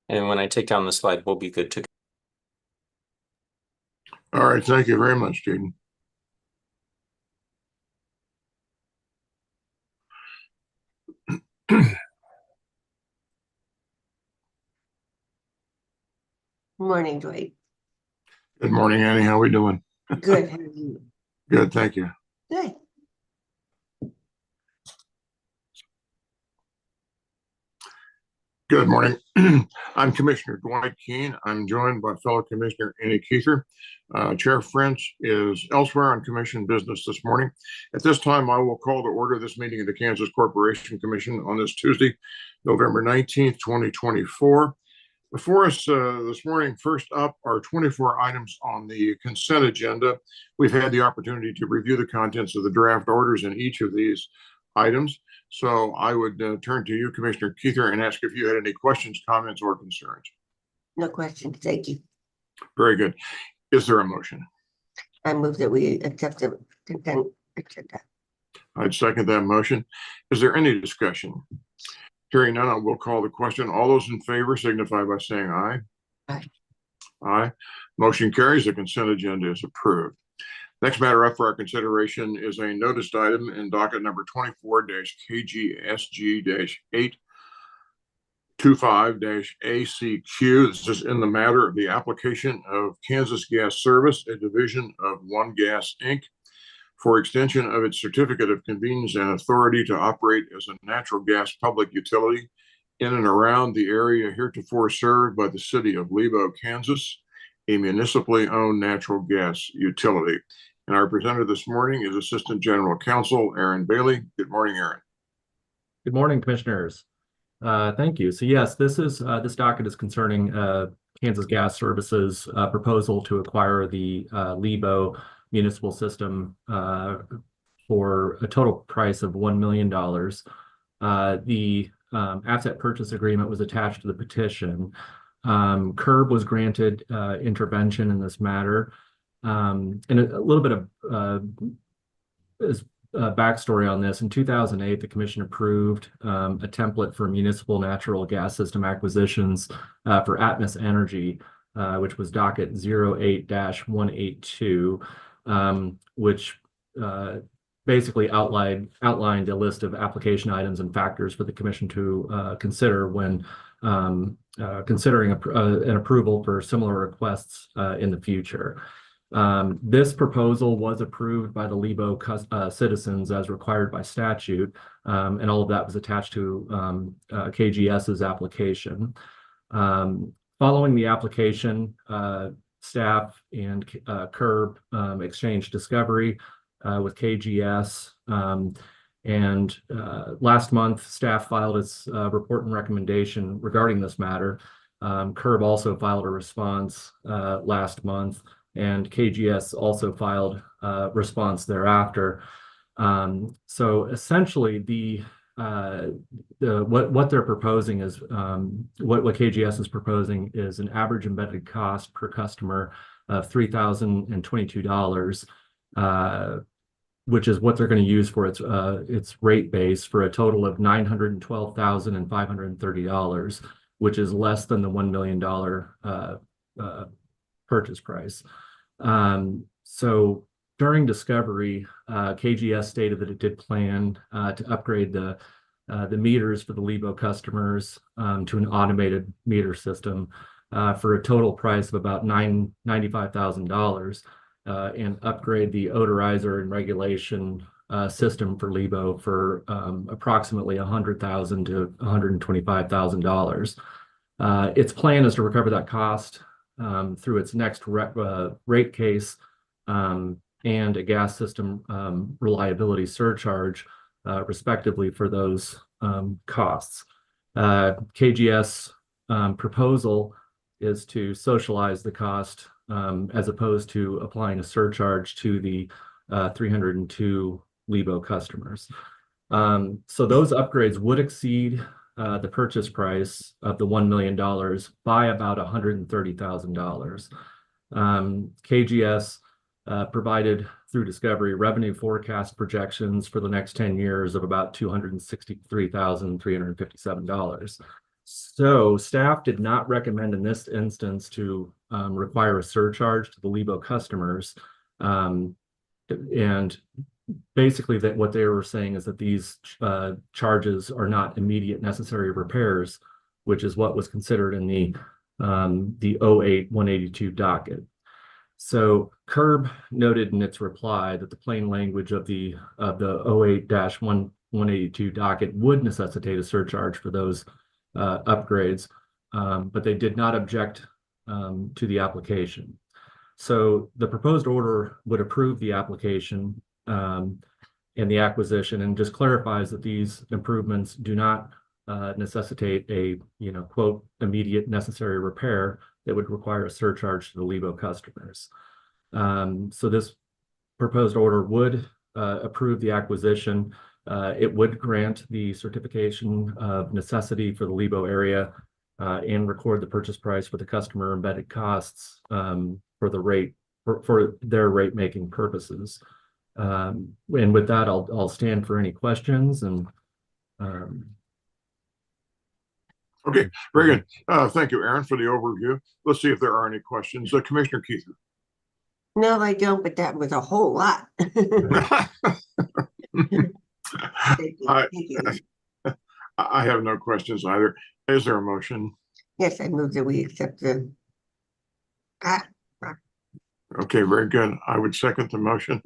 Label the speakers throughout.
Speaker 1: And when I take down the slide, we'll be good to go.
Speaker 2: All right, thank you very much, Jaden.
Speaker 3: Morning, Dwight.
Speaker 2: Good morning, Annie. How we doing?
Speaker 3: Good. How are you?
Speaker 2: Good, thank you.
Speaker 3: Good.
Speaker 2: Good morning. I'm Commissioner Dwight Keene. I'm joined by fellow Commissioner Annie Kuether. Chair French is elsewhere on commission business this morning. At this time, I will call to order this meeting of the Kansas Corporation Commission on this Tuesday, November 19th, 2024. Before us this morning, first up are 24 items on the consent agenda. We've had the opportunity to review the contents of the draft orders in each of these items. So I would turn to you, Commissioner Kuether, and ask if you had any questions, comments, or concerns.
Speaker 3: No questions. Thank you.
Speaker 2: Very good. Is there a motion?
Speaker 3: I move that we accept the consent agenda.
Speaker 2: I'd second that motion. Is there any discussion? Hearing none, I will call the question. All those in favor signify by saying aye.
Speaker 3: Aye.
Speaker 2: Aye. Motion carries. The consent agenda is approved. Next matter up for our consideration is a noticed item in docket number 24-KGSG-825-ACQ. This is in the matter of the application of Kansas Gas Service, a division of One Gas Inc., for extension of its certificate of convenience and authority to operate as a natural gas public utility in and around the area heretofore served by the city of Lebo, Kansas, a municipally owned natural gas utility. And our presenter this morning is Assistant General Counsel Aaron Bailey. Good morning, Aaron.
Speaker 4: Good morning, commissioners. Thank you. So yes, this docket is concerning Kansas Gas Services proposal to acquire the Lebo municipal system for a total price of $1 million. The asset purchase agreement was attached to the petition. CURB was granted intervention in this matter. And a little bit of backstory on this. In 2008, the commission approved a template for municipal natural gas system acquisitions for Atmos Energy, which was docket 08-182, which basically outlined a list of application items and factors for the commission to consider when considering an approval for similar requests in the future. This proposal was approved by the Lebo citizens as required by statute, and all of that was attached to KGS's application. Following the application, staff and CURB exchanged discovery with KGS, and last month, staff filed its report and recommendation regarding this matter. CURB also filed a response last month, and KGS also filed a response thereafter. So essentially, what they're proposing is what KGS is proposing is an average embedded cost per customer of $3,022, which is what they're going to use for its rate base, for a total of $912,530, which is less than the $1 million purchase price. So during discovery, KGS stated that it did plan to upgrade the meters for the Lebo customers to an automated meter system for a total price of about $95,000, and upgrade the odorizer and regulation system for Lebo for approximately $100,000 to $125,000. Its plan is to recover that cost through its next rate case and a gas system reliability surcharge, respectively, for those costs. KGS proposal is to socialize the cost as opposed to applying a surcharge to the 302 Lebo customers. So those upgrades would exceed the purchase price of the $1 million by about $130,000. KGS provided through discovery revenue forecast projections for the next 10 years of about $263,357. So staff did not recommend in this instance to require a surcharge to the Lebo customers. And basically that what they were saying is that these charges are not immediate necessary repairs, which is what was considered in the 08-182 docket. So CURB noted in its reply that the plain language of the 08-182 docket would necessitate a surcharge for those upgrades, but they did not object to the application. So the proposed order would approve the application and the acquisition, and just clarifies that these improvements do not necessitate a, quote, immediate necessary repair that would require a surcharge to the Lebo customers. So this proposed order would approve the acquisition. It would grant the certification of necessity for the Lebo area and record the purchase price for the customer embedded costs for the rate for their rate making purposes. And with that, I'll stand for any questions. And
Speaker 2: Okay, very good. Thank you, Aaron, for the overview. Let's see if there are any questions. Commissioner Keither.
Speaker 3: No, I don't, but that was a whole lot. Thank you.
Speaker 2: I,
Speaker 3: Thank you.
Speaker 2: I have no questions either. Is there a motion?
Speaker 3: Yes, I move that we accept the.
Speaker 2: Okay, very good. I would second the motion.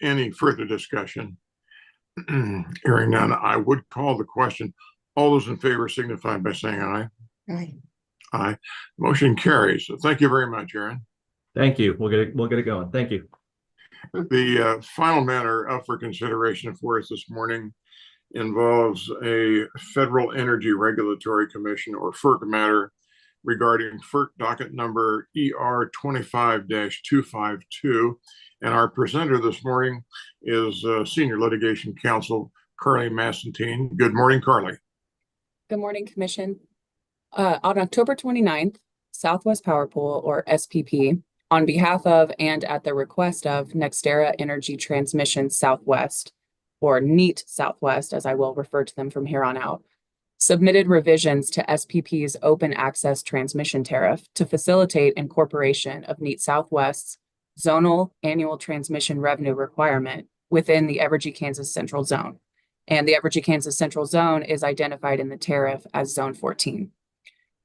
Speaker 2: Any further discussion? Hearing none, I would call the question. All those in favor signify by saying aye.
Speaker 3: Right.
Speaker 2: Aye. Motion carries. Thank you very much, Aaron.
Speaker 4: thank you. We'll get it going. Thank you.
Speaker 2: The final matter up for consideration for us this morning involves a Federal Energy Regulatory Commission, or FERC, matter regarding FERC docket number ER 25-252. And our presenter this morning is Senior Litigation Counsel Carly Massentine. Good morning, Carly.
Speaker 5: Good morning, Commission. On October 29th, Southwest Power Pool, or SPP, on behalf of and at the request of NextEra Energy Transmission Southwest, or NEAT Southwest, as I will refer to them from here on out, submitted revisions to SPP's open access transmission tariff to facilitate incorporation of NEAT Southwest's zonal annual transmission revenue requirement within the Evergy, Kansas Central Zone. And the Evergy, Kansas Central Zone is identified in the tariff as Zone 14.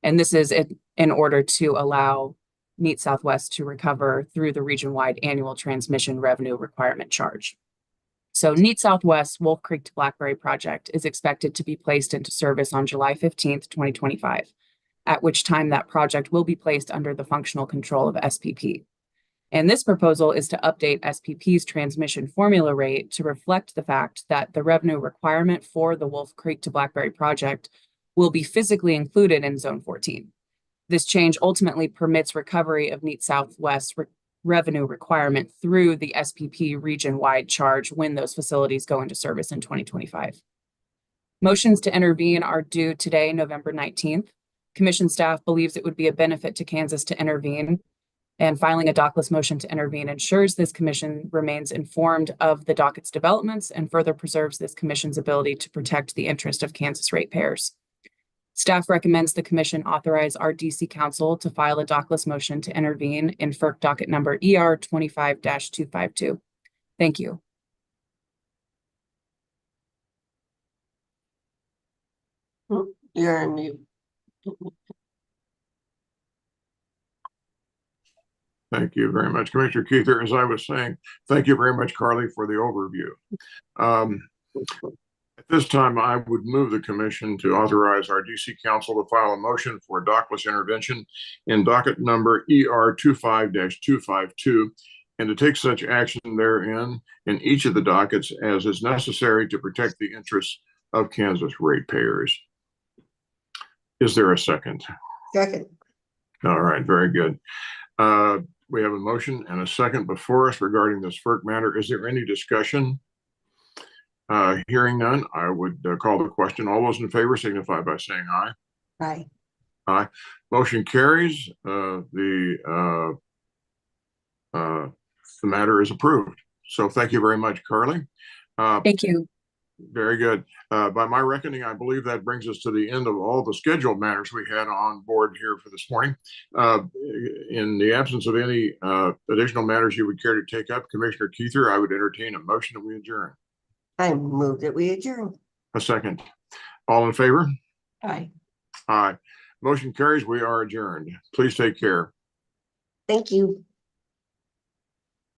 Speaker 5: And this is in order to allow NEAT Southwest to recover through the region-wide annual transmission revenue requirement charge. So NEAT Southwest Wolf Creek to Blackberry project is expected to be placed into service on July 15th, 2025, at which time that project will be placed under the functional control of SPP. And this proposal is to update SPP's transmission formula rate to reflect the fact that the revenue requirement for the Wolf Creek to Blackberry project will be physically included in Zone 14. This change ultimately permits recovery of NEAT Southwest revenue requirement through the SPP region-wide charge when those facilities go into service in 2025. Motions to intervene are due today, November 19th. Commission staff believes it would be a benefit to Kansas to intervene, and filing a dockless motion to intervene ensures this commission remains informed of the docket's developments and further preserves this commission's ability to protect the interest of Kansas ratepayers. Staff recommends the commission authorize our DC counsel to file a dockless motion to intervene in FERC docket number ER 25-252. Thank you.
Speaker 3: You're on mute.
Speaker 2: Thank you very much, Commissioner Keither. As I was saying, thank you very much, Carly, for the overview. At this time, I would move the commission to authorize our DC counsel to file a motion for dockless intervention in docket number ER 25-252 and to take such action therein in each of the dockets as is necessary to protect the interests of Kansas ratepayers. Is there a second?
Speaker 3: Second.
Speaker 2: All right, very good. We have a motion and a second before us regarding this FERC matter. Is there any discussion? Hearing none, I would call the question. All those in favor signify by saying aye.
Speaker 3: Aye.
Speaker 2: Aye. Motion carries. The matter is approved. So thank you very much, Carly.
Speaker 5: Thank you.
Speaker 2: Very good. By my reckoning, I believe that brings us to the end of all the scheduled matters we had on board here for this morning. In the absence of any additional matters you would care to take up, Commissioner Keither, I would entertain a motion that we adjourn.
Speaker 3: I move that we adjourn.
Speaker 2: A second. All in favor?
Speaker 3: Aye.
Speaker 2: Aye. Motion carries. We are adjourned. Please take care.
Speaker 3: Thank you.